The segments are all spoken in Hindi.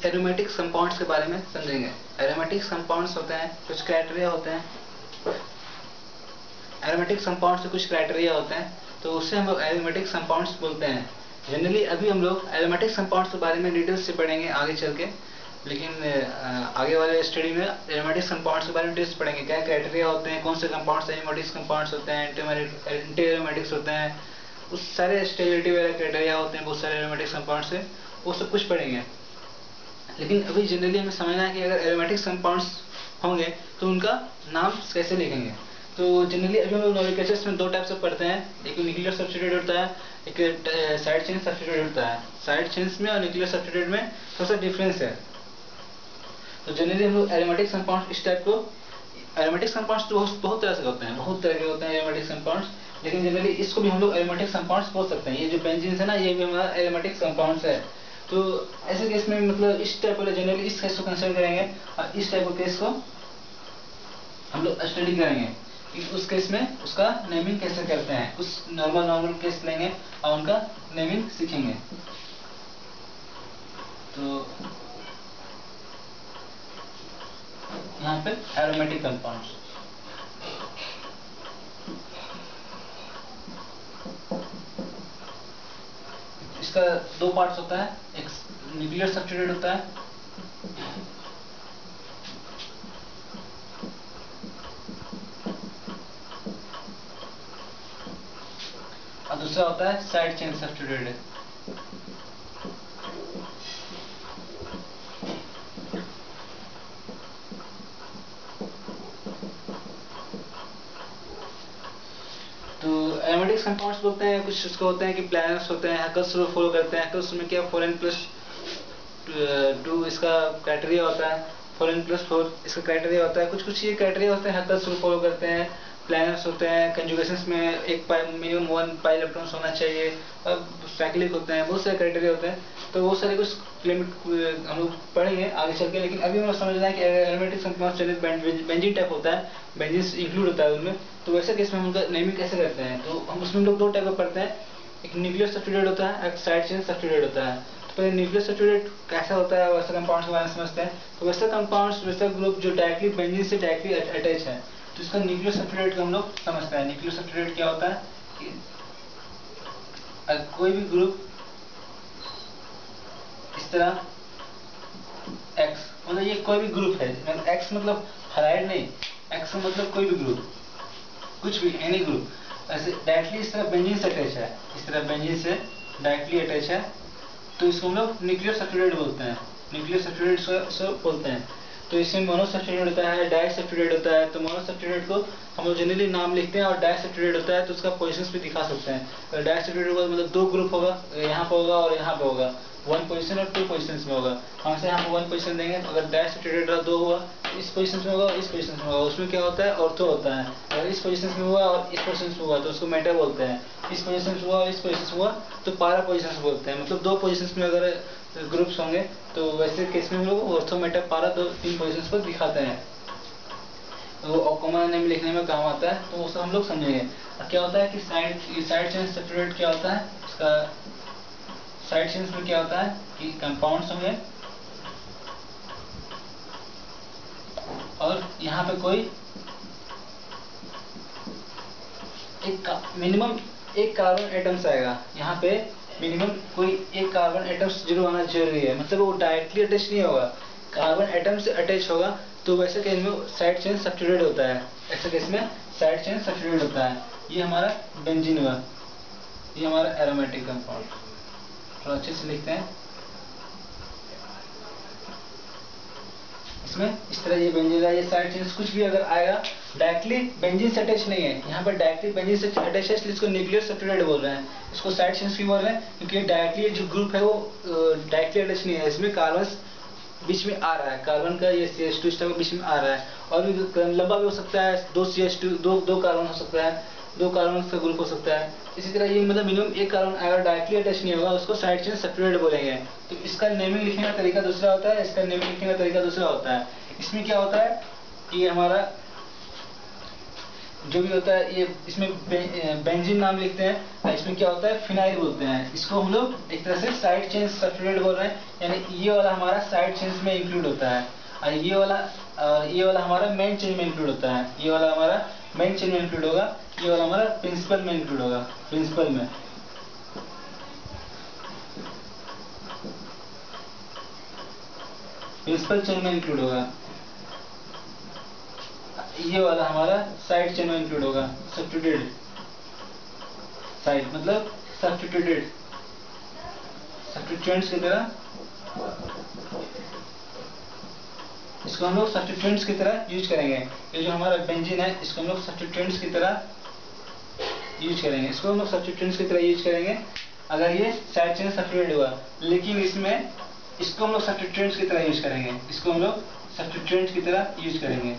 एरोमेटिक कंपाउंड्स के बारे में समझेंगे। एरोमेटिक कंपाउंड्स होते हैं, कुछ क्राइटेरिया होते हैं। एरोमेटिक कंपाउंड्स से कुछ क्राइटेरिया होते हैं, तो उससे हम लोग एरोमेटिक कंपाउंड्स बोलते हैं। जनरली अभी हम लोग एरोमेटिक कंपाउंड्स के बारे में डिटेल्स से पढ़ेंगे आगे चल के, लेकिन आगे वाले स्टडी में एरोमेटिक कंपाउंड्स के बारे में डिटेल्स पढ़ेंगे। क्या क्राइटेरिया होते हैं, कौन से कंपाउंड्स एरोमेटिक कंपाउंड्स होते हैं, एंटी एरोमेटिक्स होते हैं, उस सारे स्टेबिलिटी वाले क्राइटेरिया होते हैं बहुत सारे एरोमेटिक कंपाउंड्स से, वो सब कुछ पढ़ेंगे। लेकिन अभी जनरली हमें समझना है कि अगर एरोमेटिक कंपाउंड्स होंगे तो उनका नाम कैसे लिखेंगे। तो जनरली अभी हम लोग नोमेनक्लेचर्स में दो टाइप से पढ़ते हैं, एक न्यूक्लियर सब्स्टिट्यूट होता है, एक साइड चेन सब्स्टिट्यूट होता है। साइड चेन्स में और न्यूक्लियर सब्स्टिट्यूट में थोड़ा सा डिफरेंस है। तो जनरली हम लोग एरोमेटिक कंपाउंड्स इस टाइप को, एरोमेटिक कंपाउंड्स तो बहुत तरह से होते हैं, बहुत तरह के होते हैं एरोमेटिक कंपाउंड्स, लेकिन जनरली इसको भी हम लोग एरोमेटिक कंपाउंड्स बोल सकते हैं। ये जो बेंजीन है ना, ये भी हमारा एरोमेटिक कंपाउंड्स है। तो ऐसे केस में मतलब इस टाइप वाले जनरली इस केस को कंसिडर करेंगे और इस टाइप के केस को हम लोग स्टडी करेंगे कि उस केस में उसका नेमिंग कैसे करते हैं। उस नॉर्मल केस लेंगे और उनका नेमिंग सीखेंगे। तो यहाँ पे एरोमेटिक कंपाउंड्स, इसका दो पार्ट्स होता है, एक न्यूक्लियर सब्स्टिट्यूट होता है और दूसरा होता है साइड चेन सब्स्टिट्यूट। तो एरोमेटिक कंपाउंड्स बोलते हैं, कुछ उसको होते हैं कि प्लानर्स होते हैं, हैकर्स रूल फॉलो करते हैं। हैकर्स में क्या 4n+2 इसका क्राइटेरिया होता है, 4n+4 इसका क्राइटेरिया होता है। कुछ ये क्राइटेरिया होते हैं, हैकर्स रूल फॉलो करते हैं। प्लानर्स होते हैं, कंजुगेशंस में मिनिमम 1 पाई इलेक्ट्रॉन्स होना चाहिए, और साइक्लिक होते हैं, बहुत सारे क्राइटेरिया होते हैं। तो वो सारे कुछ लिमिट हम लोग पढ़ेंगे आगे चल के। लेकिन अभी हमें समझना है कि एरोमेटिक कंपाउंड्स बेंजीन टाइप होता है, बेंजीन इंक्लूड होता है उनमें। तो वैसे केस में हम उनका नेमिंग कैसे करते हैं, तो हम उसमें लोग दो टाइप का पढ़ते हैं, एक न्यूक्लियर सब्स्टिट्यूट होता है, एक साइड चेन सब्स्टिट्यूट होता है। तो पहले न्यूक्लियर सब्स्टिट्यूट कैसा होता है, वैसे कंपाउंड्स के बारे में समझते हैं। तो वैसे कंपाउंड्स, वैसा ग्रुप जो डायरेक्टली बेंजीन से डायरेक्टली अटैच है, तो इसका न्यूक्लियर सब्स्टिट्यूट को हम लोग समझते हैं। न्यूक्लियर सब्स्टिट्यूट क्या होता है कि कोई भी ग्रुप इस तरह X, मतलब ये कोई भी ग्रुप है, X मतलब हैलाइड नहीं, X मतलब कोई भी ग्रुप, कुछ भी एनी ग्रुप ऐसे डायरेक्टली इस तरह बेंजीन से अटैच है, इस तरह बेंजीन से डायरेक्टली अटैच है, तो इसको हम लोग न्यूक्लियर सब्स्टिट्यूट बोलते हैं। न्यूक्लियर सब्स्टिट्यूट बोलते हैं। तो इसमें मोनो सब्स्टिट्यूट होता है, डाई सब्स्टिट्यूट होता है। तो मोनो सब्स्टिट्यूट को हम लोग जनरली नाम लिखते हैं, और डाई सब्स्टिट्यूट होता है तो उसका पोजीशंस भी दिखा सकते हैं। डाई सब्स्टिट्यूट का मतलब दो ग्रुप होगा, यहाँ पे होगा और यहाँ पे होगा, 1 पोजीशन और 2 पोजीशंस में होगा। हम से यहाँ पे 1 पोजीशन देंगे, तो अगर डाई सब्स्टिट्यूट 2 हुआ, इस पोजीशन में होगा, इस पोजीशन में होगा। उसमें क्या होता है, ऑर्थो होता है। अगर इस पोजीशन में हुआ और इस पोजीशन में हुआ तो उसको मेटा बोलते हैं। इस पोजीशन में हुआ और इस पोजीशन में हुआ तो पारा पोजीशन बोलते हैं। मतलब 2 पोजीशन में अगर ग्रुप्स होंगे तो वैसे केस में हम लोग ऑर्थो, मेटा, पारा 3 पोजीशंस पर दिखाते हैं। तो कॉमन नेम लिखने में काम आता है, तो उसको हम लोग समझेंगे। क्या होता है कि साइड चेन सब्स्टिट्यूट क्या होता है, इसका साइड चेन्स में क्या होता है कि कंपाउंड्स होंगे और यहाँ पे कोई मिनिमम एक कार्बन एटम्स आएगा। यहाँ पे मिनिमम कोई एक कार्बन एटम्स जरूर आना जरूरी है, मतलब वो डायरेक्टली अटैच नहीं होगा, कार्बन एटम से अटैच होगा। तो वैसे केस में साइड चेन सब्स्टिट्यूट होता है, ऐसे केस में साइड चेन सब्स्टिट्यूट होता है। ये हमारा बेंजीन हुआ, ये हमारा एरोमेटिक कंपाउंड। थोड़ा अच्छे से लिखते हैं, इसमें इस तरह ये बेंजीन है, ये साइड चेन्स कुछ भी अगर आएगा डायरेक्टली बेंजीन से अटैच नहीं है, यहाँ पर डायरेक्टली बेंजीन से अटैच है, इसलिए इसको न्यूक्लियर सब्स्टिट्यूट बोल रहे हैं। इसको साइड चेन्स क्यों बोल रहे हैं, क्योंकि डायरेक्टली जो ग्रुप है वो डायरेक्टली अटैच नहीं है, इसमें कार्बन बीच में आ रहा है, कार्बन का ये CH2 स्टार बीच में आ रहा है, और भी लंबा भी हो सकता है, 2 CH2 दो कार्बन हो सकता है, 2 कार्बन का ग्रुप हो सकता है। इसी तरह ये मतलब मिनिमम एक कार्बन अगर डायरेक्टली अटैच नहीं होगा उसको साइड चेन सब्स्टिट्यूट बोलेंगे। तो इसका नेमिंग लिखने का तरीका दूसरा होता है, इसका नेमिंग लिखने का तरीका दूसरा होता है। इसमें क्या होता है कि हमारा जो भी होता है, ये इसमें बेंजीन नाम लिखते हैं, इसमें क्या होता है फिनाइल बोलते हैं। इसको हम लोग एक तरह से साइड चेन सब्स्टिट्यूट बोल रहे हैं, यानी ये वाला हमारा साइड चेन में इंक्लूड होता है, और ये वाला हमारा मेन चेन में इंक्लूड होता है। ये वाला हमारा मेन चेन में इंक्लूड होगा, ये वाला हमारा प्रिंसिपल में इंक्लूड होगा, प्रिंसिपल में। प्रिंसिपल चेन में इंक्लूड होगा, ये वाला हमारा साइड चेन में इंक्लूड होगा, सब्स्टिट्यूटेड साइड मतलब सब्स्टिट्यूटेड, सब्स्टिट्यूएंट्स की तरह, इसको हम लोग सब्स्टिट्यूएंट्स की तरह यूज करेंगे। ये जो हमारा बेंजीन है, इसको हम लोग सब्स्टिट्यूएंट्स की तरह यूज करेंगे, इसको हम लोग सब्स्टिट्यूएंट्स की तरह यूज करेंगे अगर ये साइड चेन सब्स्टिट्यूटेड हुआ। लेकिन इसमें इसको हम लोग सब्स्टिट्यूएंट्स की तरह यूज करेंगे, इसको हम लोग सब्स्टिट्यूएंट्स की तरह यूज करेंगे।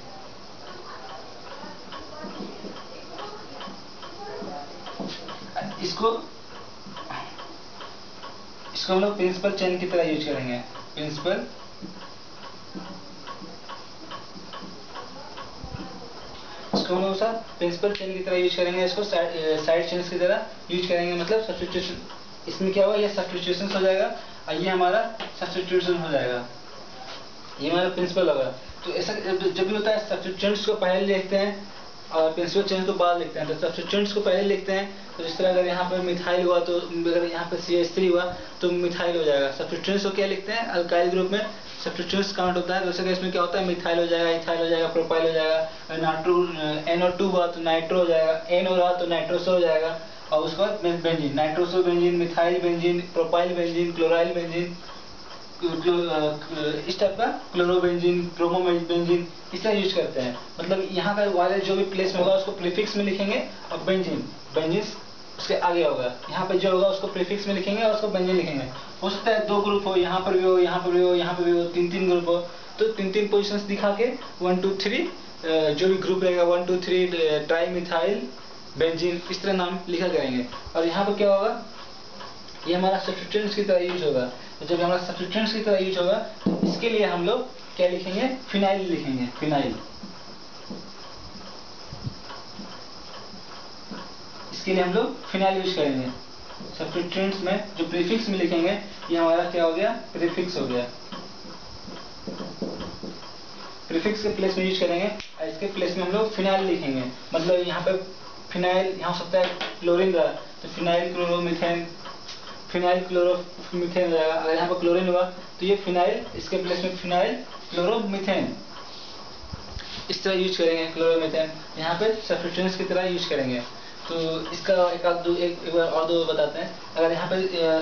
इसको हम लोग प्रिंसिपल चेन की तरह यूज करेंगे, प्रिंसिपल इसको हम लोग प्रिंसिपल चेन की तरह यूज करेंगे, इसको साइड चेन्स की तरह यूज करेंगे। मतलब सब्स्टिट्यूशन, इसमें क्या होगा, ये सब्स्टिट्यूशन हो जाएगा और ये हमारा सब्स्टिट्यूशन हो जाएगा, ये हमारा प्रिंसिपल होगा। तो ऐसा जब भी होता है सब्स्टिट्यूएंट्स को पहले लिखते हैं और प्रिंसिपल चेन को बाद लिखते हैं। तो सब्स्टिट्यूएंट्स को पहले लिखते हैं, तो जिस तरह अगर यहाँ पर मिथाइल हुआ, तो अगर यहाँ पर CH3 हुआ तो मिथाइल हो जाएगा। सब्स्टिट्यूएंट्स को क्या लिखते हैं, अल्काइल ग्रुप में सब्स्टिट्यूएंट्स काउंट होता है, तो उस केस में क्या होता है, मिथाइल हो जाएगा, इथाइल हो जाएगा, प्रोपाइल हो जाएगा। NO2 हुआ तो नाइट्रो हो जाएगा, N हो रहा तो नाइट्रोसो हो जाएगा, और उसके बाद benzene, nitroso benzene, methyl benzene, propyl benzene, chloryl benzene, इस टाइप का क्लोरोबेंजीन, क्रोमोबेंजीन, इस तरह यूज करते हैं। मतलब यहाँ का वाले जो भी प्लेस में होगा उसको प्रीफिक्स में लिखेंगे, और बेंजीन उसके आगे होगा। यहाँ पे जो होगा उसको प्रीफिक्स में लिखेंगे और उसको बेंजीन लिखेंगे। हो सकता है 2 ग्रुप हो, यहाँ पर भी हो, यहाँ पर भी हो, यहाँ पर भी हो, 3 ग्रुप हो, तो 3 पोजिशंस दिखा के 1 2 3 जो भी ग्रुप रहेगा 1 2 3 ट्राई मिथाइल बेंजीन, इस तरह नाम लिखा करेंगे। और यहाँ पर क्या होगा, ये हमारा सब्स्टिट्यूएंट्स की तरह यूज होगा। तो जब हमारा सब्स्टिट्यूएंट्स की तरह यूज होगा, तो इसके लिए हम लोग क्या लिखेंगे, फिनाइल लिखेंगे, फिनाइल। इसके लिए हम लोग फिनाइल यूज करेंगे। सब्स्टिट्यूएंट्स में जो प्रीफिक्स में लिखेंगे, ये हमारा क्या हो गया, प्रीफिक्स हो गया। प्रीफिक्स के प्लेस में यूज करेंगे, और इसके प्लेस में हम लोग फिनाइल लिखेंगे। मतलब यहाँ पे फिनाइल, यहाँ हो सकता है क्लोरीन रहा, तो फिनाइल क्लोरोमीथेन, फिनाइल क्लोरोमीथेन हो जाएगा। अगर यहाँ पर क्लोरीन हुआ तो ये फिनाइल, इसके प्लेस में फिनाइल क्लोरोमीथेन, इस तरह यूज करेंगे क्लोरोमीथेन। यहाँ पे सब्स्टिट्यूएंट्स की तरह यूज करेंगे। तो इसका एक बार और दो बताते हैं। अगर यहाँ पे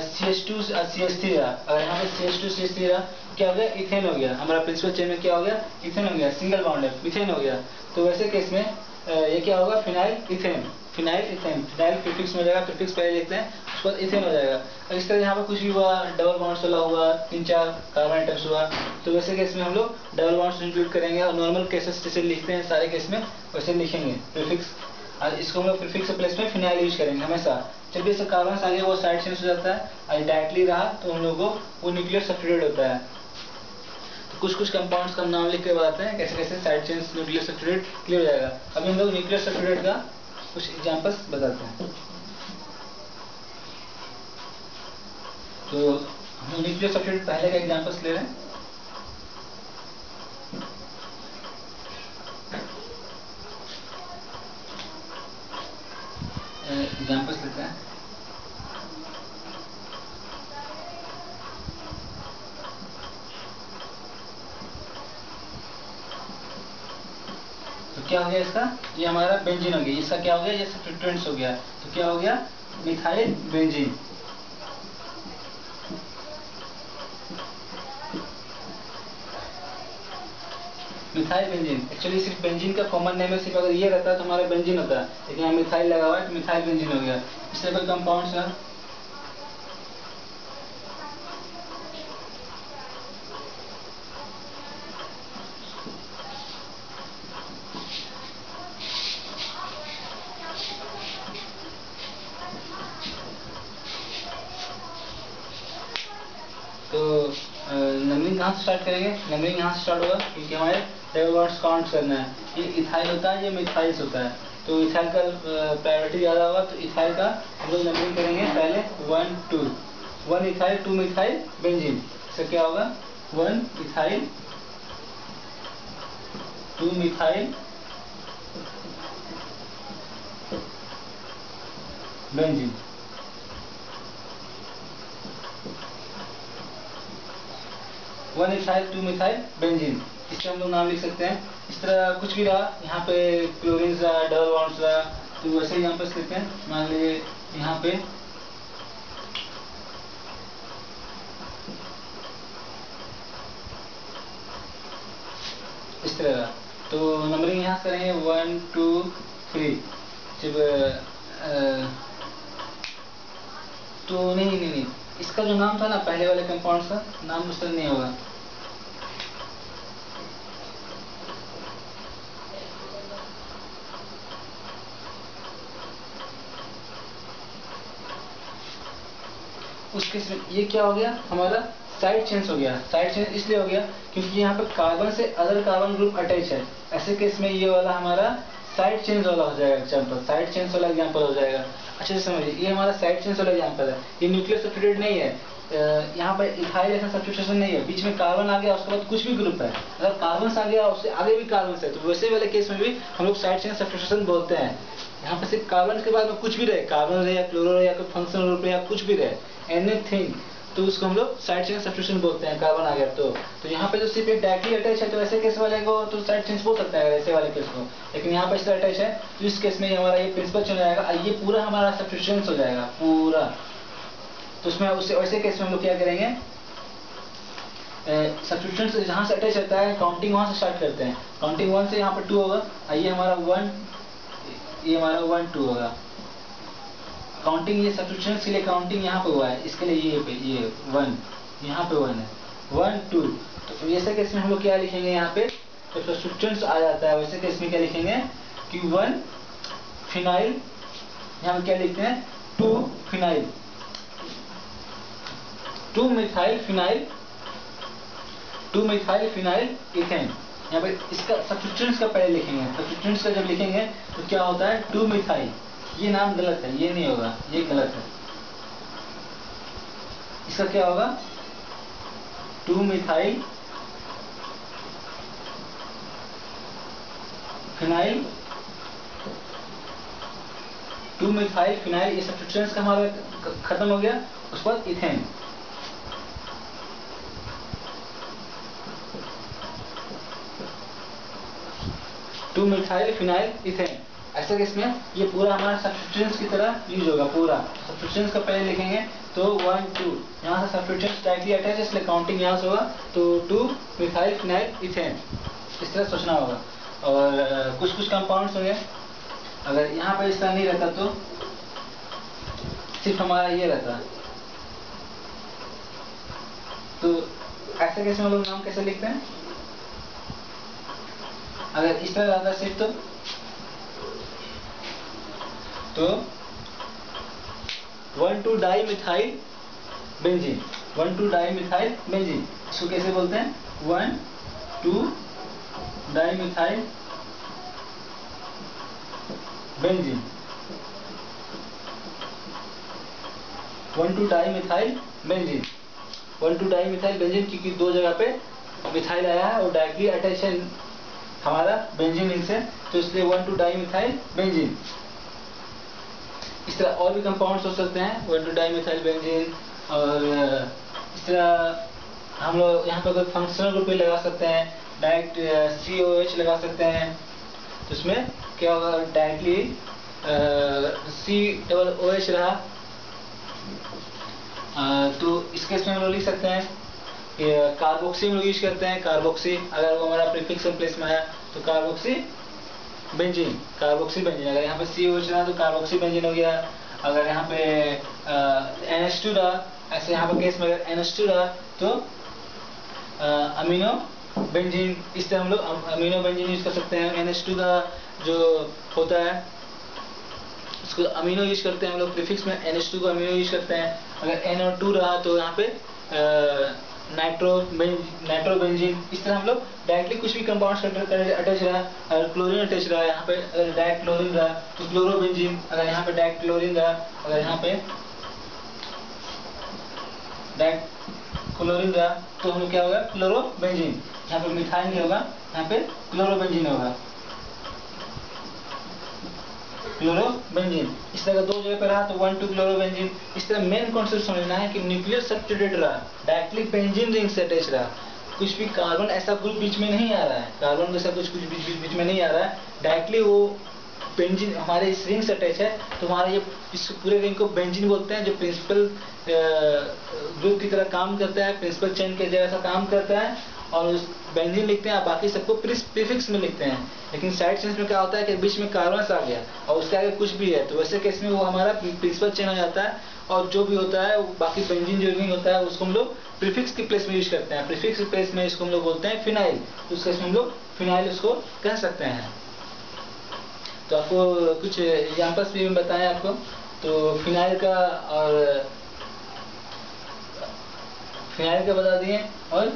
CH2 CH3 रहा, अगर यहाँ पे CH2 CH3 रहा, क्या हो गया, इथेन हो गया। हमारा प्रिंसिपल चेन में क्या हो गया, इथेन हो गया, सिंगल बॉन्ड है, मिथेन हो गया। तो वैसे केस में ये क्या होगा, phenyl ethane, phenyl ethane, phenyl prefix में हो जाएगा, प्रीफिक्स पहले लिखते हैं, उसके बाद इथेन हो जाएगा। और इस तरह यहाँ पर कुछ भी हुआ, डबल बॉन्ड्स वाला हुआ, 3-4 कार्बन आइटम्स हुआ, तो वैसे केस में हम लोग डबल बॉन्ड्स इंक्लूड करेंगे, और नॉर्मल केसेस जैसे लिखते हैं सारे केस में वैसे लिखेंगे प्रीफिक्स। और इसको हम लोग प्रीफिक्स के प्लेस में फिनाइल यूज करेंगे हमेशा। जब भी इससे कार्बन आगे वो साइड चेंज हो जाता है, और डायरेक्टली रहा तो हम लोग को वो न्यूक्लियर सब्स्टिट्यूट होता है। तो कुछ कंपाउंड्स का नाम लिख के बताते हैं कैसे कैसे side chains nuclear substitute clear हो जाएगा। अभी हम लोग न्यूक्लियर सब्स्टिट्यूट का कुछ एग्जांपल्स बताते हैं। तो हम न्यूक्लियर सब्स्टिट्यूट पहले का एग्जांपल्स ले रहे हैं। एग्जांपल्स लेते हैं। तो क्या हो गया इसका, ये हमारा बेंजीन हो गया। इसका क्या हो गया, ये सब्स्टिट्यूएंट्स हो गया। तो क्या हो गया, methyl benzene. Methyl benzene, actually सिर्फ बेंजीन का कॉमन नेम है, सिर्फ अगर ये रहता है तो हमारा बेंजीन होता है, लेकिन यहाँ मिथाइल लगा हुआ है तो मिथाइल बेंजीन हो गया। इससे कोई कंपाउंड है, तो नंबरिंग कहाँ से स्टार्ट करेंगे, नंबरिंग यहाँ से स्टार्ट होगा, क्योंकि हमारे डबल बॉन्ड्स काउंट करना है। ये इथाइल होता है, ये मिथाइल्स होता है। तो इथाइल का प्रायोरिटी ज़्यादा होगा, तो इथाइल का हम लोग नंबरिंग करेंगे पहले 1 2, 1 इथाइल 2 मिथाइल बेंजीन। इसका क्या होगा 1 ethyl 2 methyl benzene. One ethyl 2 methyl benzene, इससे हम लोग नाम लिख सकते हैं। इस तरह कुछ भी रहा, यहाँ पे क्लोरीन रहा, डबल बॉन्ड्स रहा, तो वैसे ही यहाँ पे लिखते हैं। मान लीजिए यहाँ पे इस तरह रहा, तो नंबरिंग यहाँ करेंगे 1 2 3। जब तो नहीं, इसका जो नाम था ना पहले वाले कंपाउंड का नाम उसका नहीं होगा। उस केस में ये क्या हो गया हमारा साइड चेंज हो गया। साइड चेंज इसलिए हो गया क्योंकि यहाँ पर कार्बन से अदर कार्बन ग्रुप अटैच है। ऐसे केस में ये वाला हमारा साइड चेंज वाला हो जाएगा एग्जाम्पल, साइड चेंज वाला एग्जाम्पल हो जाएगा। अच्छे से समझिए, ये हमारा साइड चेंज वाला एग्जाम्पल है। ये न्यूक्लियर सब्स्टिट्यूट नहीं है, यहाँ पर इथाइल ऐसा सब्स्टिट्यूशन नहीं है। बीच में कार्बन आ गया, उसके बाद कुछ भी ग्रुप है, अगर कार्बन आ गया उससे आगे भी कार्बन है, तो वैसे वाले केस में भी हम लोग साइड चेंज सब्स्टिट्यूशन बोलते हैं। यहाँ पर सिर्फ कार्बन के बाद में कुछ भी रहे, कार्बन रहे या क्लोरो रहे या कोई फंक्शनल ग्रुप रहे या कुछ भी रहे, एनीथिंग, तो उसको हम लोग साइड चेंज सब्स्टिट्यूशन बोलते हैं। कार्बन आ गया तो यहाँ पे जो सिर्फ एक डायरेक्टली अटैच है, तो ऐसे केस वाले को तो साइड चेंज बोल सकता है ऐसे वाले केस को। लेकिन यहाँ पे इस तरह अटैच है, तो इस केस में हमारा ये प्रिंसिपल चेंज हो जाएगा, ये पूरा हमारा सब्स्टिट्यूशन हो जाएगा पूरा। तो उसमें उससे वैसे केस में हम लोग क्या करेंगे, सब्स्टिट्यूशन से जहाँ से अटैच रहता है काउंटिंग वहाँ से स्टार्ट करते हैं। काउंटिंग 1 से यहाँ पर 2 होगा, ये हमारा 1, ये हमारा 1 2 होगा। काउंटिंग ये सब्स्टिट्यूशन के लिए काउंटिंग यहाँ पे हुआ है, इसके लिए ये 1 यहाँ पे 1 है, 1 2। तो ऐसे केस में हम लोग क्या लिखेंगे, यहाँ पे जब सब्स्टिट्यूशन आ जाता है वैसे केस में क्या लिखेंगे कि 1 फिनाइल, यहाँ पे क्या लिखते हैं 2 phenyl, 2 methyl phenyl, 2 methyl phenyl ethane. यहाँ पे इसका सब्स्टिट्यूएंट्स का पहले लिखेंगे। सब्स्टिट्यूएंट्स का जब लिखेंगे तो क्या होता है 2 मिथाइल, ये नाम गलत है, ये नहीं होगा, ये गलत है। इसका क्या होगा 2 मिथाइल फिनाइल, 2 मिथाइल फिनाइल, ये सब्स्टिट्यूएंट्स का हमारा खत्म हो गया। उसके बाद ethane, two methyl phenyl ethane. ऐसा केस में ये पूरा हमारा सब्स्टिट्यूएंट्स की तरह यूज होगा। पूरा सब्स्टिट्यूएंट्स का पहले लिखेंगे तो 1 2, यहाँ से सब्स्टिट्यूएंट्स डायरेक्टली अटैच है इसलिए काउंटिंग यहाँ से होगा, तो 2 मिथाइल फिनाइल इथेन, इस तरह सोचना होगा। और कुछ कुछ कंपाउंड्स होंगे, अगर यहाँ पर इस तरह नहीं रहता तो सिर्फ हमारा ये रहता, तो ऐसे केस में हम लोग नाम कैसे लिखते हैं, अगर इस तरह रहता सिर्फ तो 1 2 di methyl benzene, 1 2 di methyl benzene, इसको कैसे बोलते हैं 1 2 di methyl benzene, 1 2 di methyl benzene, 1 2 di methyl benzene, क्योंकि दो जगह पे मिथाइल आया है और डायरेक्टली अटैच है हमारा बेंजीन रिंग से, तो इसलिए 1 2 डाई मिथाइल बेंजीन। इस तरह और भी कंपाउंड्स हो सकते हैं 1 2 डाई मिथाइल बेंजीन। और इस तरह हम लोग यहाँ पर कोई फंक्शनल ग्रुप भी लगा सकते हैं, डायरेक्ट COH लगा सकते हैं, तो इसमें क्या होगा डायरेक्टली COOH रहा, तो इस केस में हम लोग लिख सकते हैं कार्बोक्सी हम लोग यूज करते हैं। कार्बोक्सी अगर वो हमारा प्रीफिक्स प्लेस में है तो कार्बोक्सी बेंजीन, कार्बोक्सी बेंजीन। अगर यहाँ पे COH रहा तो कार्बोक्सी बेंजीन हो गया। अगर यहाँ पे NH2 रहा, ऐसे यहाँ पे केस में अगर NH2 रहा तो अमीनो बेंजीन, इस तरह हम लोग अमीनो बेंजीन यूज कर सकते हैं। NH2 का जो होता है उसको अमीनो यूज करते हैं हम लोग, प्रीफिक्स में NH2 को अमीनो यूज करते हैं। अगर NO2 रहा तो यहाँ पे नाइट्रोबेंजीन, इस तरह हम लोग डायरेक्टली कुछ भी कंपाउंड अटैच रहा, अगर क्लोरीन अटैच रहा यहाँ पे, अगर डायरेक्ट क्लोरीन रहा तो क्लोरोबेंजीन, अगर यहाँ पे डायरेक्ट क्लोरीन रहा, अगर यहाँ पे डायरेक्ट क्लोरीन रहा तो हम लोग क्या होगा, क्लोरोबेंजीन। यहाँ पे मिथाइल नहीं होगा, यहाँ पे क्लोरोबेंजीन होगा, क्लोरोबेंजीन। इस तरह दो जगह पे रहा तो 1,2 क्लोरोबेंजीन। इस तरह मेन कॉन्सेप्ट समझना है कि न्यूक्लियर सब्स्टिट्यूटेड रहा, डायरेक्टली बेंजीन रिंग से अटैच रहा, कुछ भी कार्बन ऐसा ग्रुप बीच में नहीं आ रहा है, कार्बन जैसा कुछ बीच में नहीं आ रहा है, डायरेक्टली वो बेंजीन हमारे इस रिंग से अटैच है, तो हमारे ये इस पूरे रिंग को बेंजीन बोलते हैं, जो प्रिंसिपल ग्रुप की तरह काम करता है, प्रिंसिपल चेन के जैसा काम करता है, और उस बेंजीन लिखते हैं, बाकी सबको प्रीफिक्स में लिखते हैं। लेकिन साइड चेन्स में क्या होता है कि बीच में कार्बन आ गया और उसके आगे कुछ भी है, तो वैसे केस में वो हमारा प्रिंसिपल चेन हो जाता है, और जो भी होता है बाकी बेंजीन जो रिंग होता है उसको हम लोग प्रीफिक्स के प्लेस में यूज करते हैं। प्रीफिक्स के प्लेस में इसको हम लोग बोलते हैं फिनाइल, तो उस केस में हम लोग फिनाइल उसको कह सकते हैं। तो आपको कुछ एग्जाम्पल्स भी बताएं आपको, तो फिनाइल का और फिनाइल का बता दिए और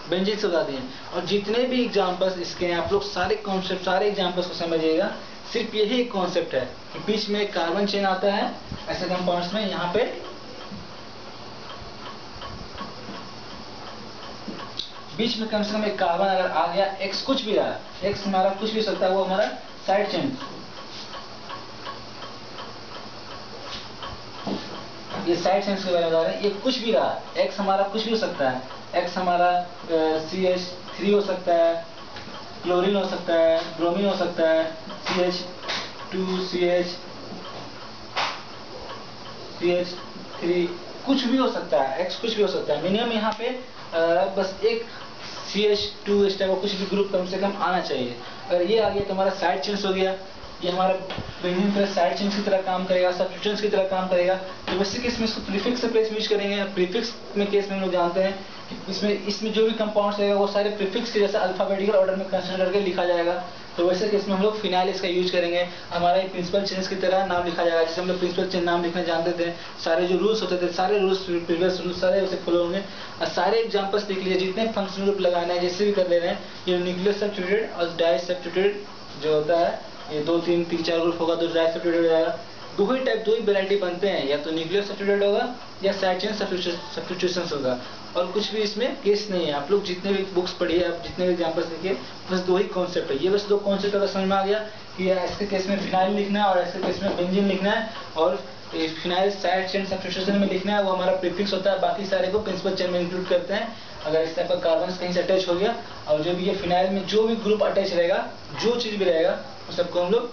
बेंजीन से बता दिए, और जितने भी एग्जाम्पल्स इसके हैं आप लोग सारे कॉन्सेप्ट, सारे एग्जाम्पल्स को समझिएगा। सिर्फ यही एक कॉन्सेप्ट है कि बीच में एक कार्बन चेन आता है ऐसे कंपाउंड्स में, यहाँ पे बीच में कम से कम एक कार्बन अगर आ गया, एक्स कुछ भी रहा, एक्स हमारा कुछ भी हो सकता है, वो हमारा साइड चेन, ये साइड चेन्स के बारे में बता रहे हैं, ये कुछ भी रहा, एक्स हमारा कुछ भी हो सकता है, एक्स हमारा CH3 हो सकता है, क्लोरीन हो सकता है, ब्रोमीन हो सकता है, CH2CH3 कुछ भी हो सकता है, एक्स कुछ भी हो सकता है। मिनिमम यहाँ पे बस एक CH2 इस टाइप का कुछ भी ग्रुप कम से कम आना चाहिए। अगर ये आ गया तो हमारा साइड चेन्स हो गया, ये हमारा बेंजीन प्लस साइड चेन्स की तरह काम करेगा, सब्स्टिट्यूएंट्स की तरह काम करेगा। तो वैसे केस में इसको प्रीफिक्स से प्लेस में यूज करेंगे। प्रीफिक्स में केस में हम लोग जानते हैं कि इसमें जो भी कंपाउंड्स रहेगा वो सारे प्रीफिक्स के जैसा अल्फाबेटिकल ऑर्डर में कंसिडर करके लिखा जाएगा। तो वैसे केस में हम लोग फिनाइल इसका यूज करेंगे, हमारा एक प्रिंसिपल चेन्स की तरह नाम लिखा जाएगा, जैसे हम लोग प्रिंसिपल चेन नाम लिखना जानते थे, सारे जो रूल्स होते थे, सारे रूल्स प्रीवियस रूल्स सारे उसे फॉलो होंगे। और सारे एग्जांपल्स देख लीजिए, जितने फंक्शनल ग्रुप लगाना है जैसे भी कर ले रहे हैं, ये न्यूक्लियर सब्स्टिट्यूटेड और डाई सब्स्टिट्यूटेड जो होता है, ये 2 3 3 4 ग्रुप होगा तो डाई सब्स्टिट्यूटेड हो जाएगा। दो ही टाइप, दो ही वैरायटी बनते हैं, या तो न्यूक्लियर सब्स्टिट्यूटेड होगा या साइड चेन सब्स्टिट्यूशंस होगा, और कुछ भी इसमें केस नहीं है। आप लोग जितने भी बुक्स पढ़िए, आप जितने भी एग्जांपल्स देखिए, बस दो ही कॉन्सेप्ट है। ये बस दो कॉन्सेप्ट अगर समझ में आ गया कि ऐसे केस में फिनाइल लिखना है और ऐसे केस में बेंजीन लिखना है, और फिनाइल साइड चेन सब्स्टिट्यूशन में लिखना है, वो हमारा प्रीफिक्स होता है, बाकी सारे को प्रिंसिपल चेन में इंक्लूड करते हैं। अगर इस टाइप का कार्बन कहीं से अटैच हो गया, और जो भी ये फिनाइल में जो भी ग्रुप अटैच रहेगा, जो चीज भी रहेगा, उस सबको हम लोग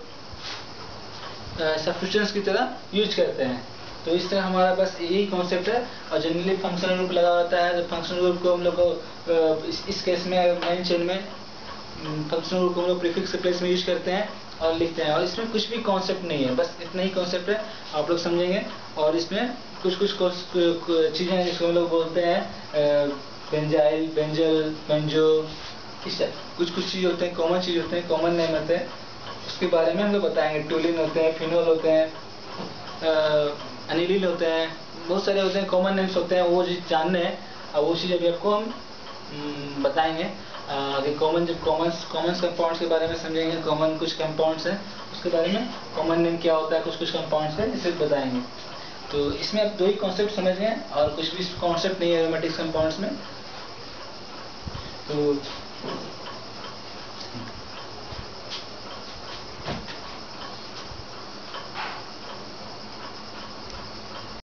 सब्स्टिट्यूएंट्स की तरह यूज करते हैं। तो इस तरह हमारा बस यही कॉन्सेप्ट है। और जनरली फंक्शनल ग्रुप लगा होता है, तो फंक्शनल ग्रुप को हम लोग को इस केस में मेन चेन में फंक्शनल ग्रुप को हम लोग प्रीफिक्स के प्लेस में यूज करते हैं और लिखते हैं। और इसमें कुछ भी कॉन्सेप्ट नहीं है, बस इतना ही कॉन्सेप्ट है, आप लोग समझेंगे। और इसमें कुछ चीज़ें हैं जिसको हम लोग बोलते हैं बेंजाइल, बेंजल, बेंजो, इस कुछ चीज़ होते हैं, कॉमन चीज़ होते हैं, कॉमन नेम होते हैं, उसके बारे में हम लोग बताएंगे। टोलिन होते हैं, फिनोल होते हैं, अनिलीन होते हैं, बहुत सारे होते हैं, कॉमन नेम्स होते हैं, वो चीज़ जानने हैं। और वो चीज़ अभी आपको हम बताएंगे। आगे कॉमन कंपाउंड्स के बारे में समझेंगे। कॉमन कुछ कंपाउंड्स हैं, उसके बारे में कॉमन नेम क्या होता है, कुछ कंपाउंड्स हैं, इसे बताएंगे। तो इसमें आप दो ही कॉन्सेप्ट समझ गए, और कुछ भी कॉन्सेप्ट नहीं है एरोमेटिक कंपाउंड्स में। तो